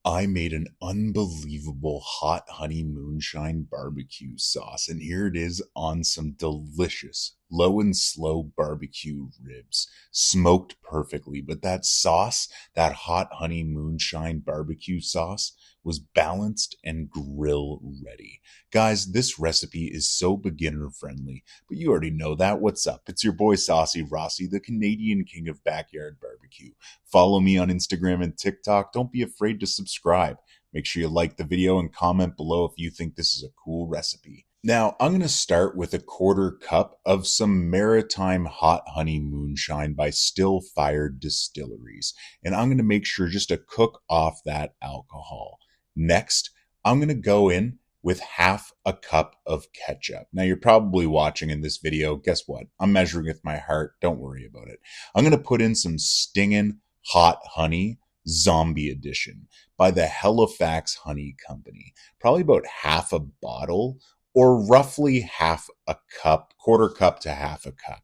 I made an unbelievable hot honey moonshine barbecue sauce, and here it is on some delicious low and slow barbecue ribs, smoked perfectly. But that sauce, that hot honey moonshine barbecue sauce, was balanced and grill ready. Guys, this recipe is so beginner friendly, but you already know that. What's up? It's your boy Saucy Rossi, the Canadian king of backyard barbecue. Follow me on Instagram and TikTok. Don't be afraid to subscribe. Make sure you like the video and comment below if you think this is a cool recipe. Now, I'm going to start with a quarter cup of some Maritime hot honey moonshine by Still Fired Distilleries. And I'm going to make sure just to cook off that alcohol. Next, I'm going to go in with half a cup of ketchup. Now, you're probably watching in this video. Guess what? I'm measuring with my heart. Don't worry about it. I'm going to put in some stinging hot honey, zombie edition, by the Halifax Honey Company. Probably about half a bottle, or roughly half a cup, quarter cup to half a cup.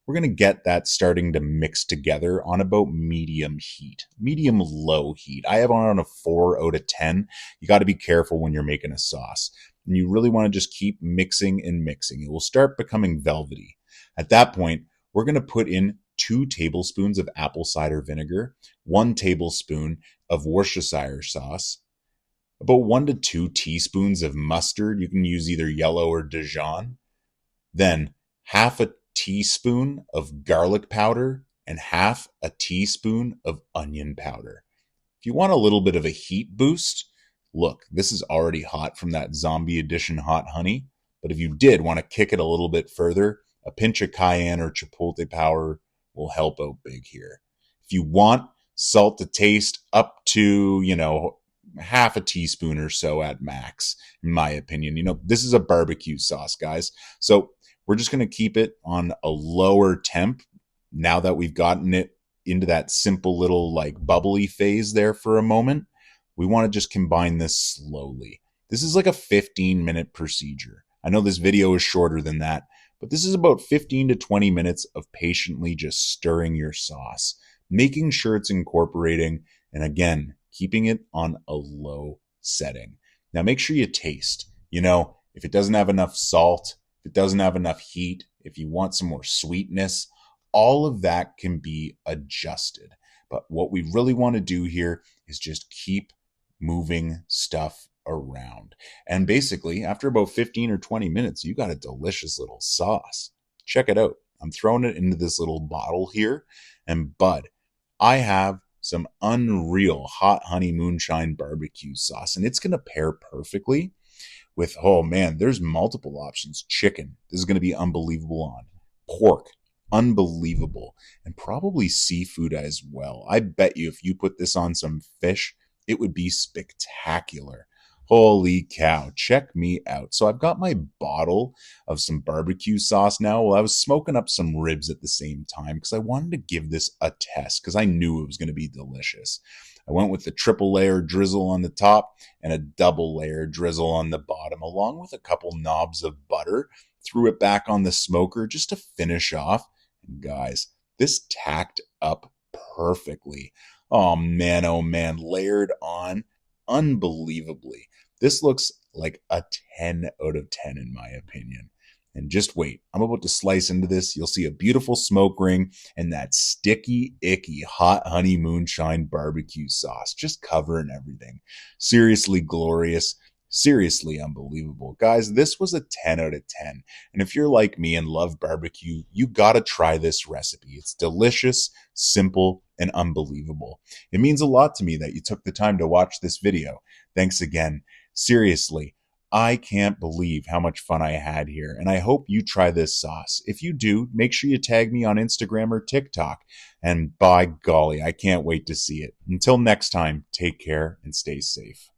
We're going to get that starting to mix together on about medium heat, medium low heat. I have on a 4 out of 10. You got to be careful when you're making a sauce. And you really want to just keep mixing and mixing. It will start becoming velvety. At that point, we're going to put in 2 tablespoons of apple cider vinegar, 1 tablespoon of Worcestershire sauce, about 1 to 2 teaspoons of mustard. You can use either yellow or Dijon. Then half a teaspoon of garlic powder and half a teaspoon of onion powder. If you want a little bit of a heat boost, look, this is already hot from that zombie edition hot honey. But if you did want to kick it a little bit further, a pinch of cayenne or chipotle powder will help out big here. If you want salt to taste, up to, half a teaspoon or so at max, in my opinion. This is a barbecue sauce, guys. So we're just going to keep it on a lower temp now that we've gotten it into that simple little bubbly phase there for a moment. We want to just combine this slowly. This is like a 15-minute procedure. I know this video is shorter than that, but this is about 15 to 20 minutes of patiently just stirring your sauce, making sure it's incorporating, and again, keeping it on a low setting. Now make sure you taste. If it doesn't have enough salt, if it doesn't have enough heat, if you want some more sweetness, all of that can be adjusted. But what we really want to do here is just keep moving stuff around. And basically, after about 15 or 20 minutes, you got a delicious little sauce. Check it out. I'm throwing it into this little bottle here. And bud, I have some unreal hot honey moonshine barbecue sauce, and it's going to pair perfectly with, oh man, there's multiple options. Chicken, this is going to be unbelievable on. Pork, unbelievable. And probably seafood as well. I bet you if you put this on some fish, it would be spectacular. Holy cow, check me out. So I've got my bottle of some barbecue sauce now. Well, I was smoking up some ribs at the same time because I wanted to give this a test because I knew it was going to be delicious. I went with the triple layer drizzle on the top and a double layer drizzle on the bottom, along with a couple knobs of butter. Threw it back on the smoker just to finish off. And guys, this tacked up perfectly. Oh man, layered on unbelievably. This looks like a 10 out of 10 in my opinion. And just wait, I'm about to slice into this. You'll see a beautiful smoke ring and that sticky, icky, hot honey moonshine barbecue sauce just covering everything. Seriously glorious. Seriously unbelievable. Guys, this was a 10 out of 10. And if you're like me and love barbecue, you gotta try this recipe. It's delicious, simple, and unbelievable. It means a lot to me that you took the time to watch this video. Thanks again. Seriously, I can't believe how much fun I had here, and I hope you try this sauce. If you do, make sure you tag me on Instagram or TikTok. And by golly, I can't wait to see it. Until next time, take care and stay safe.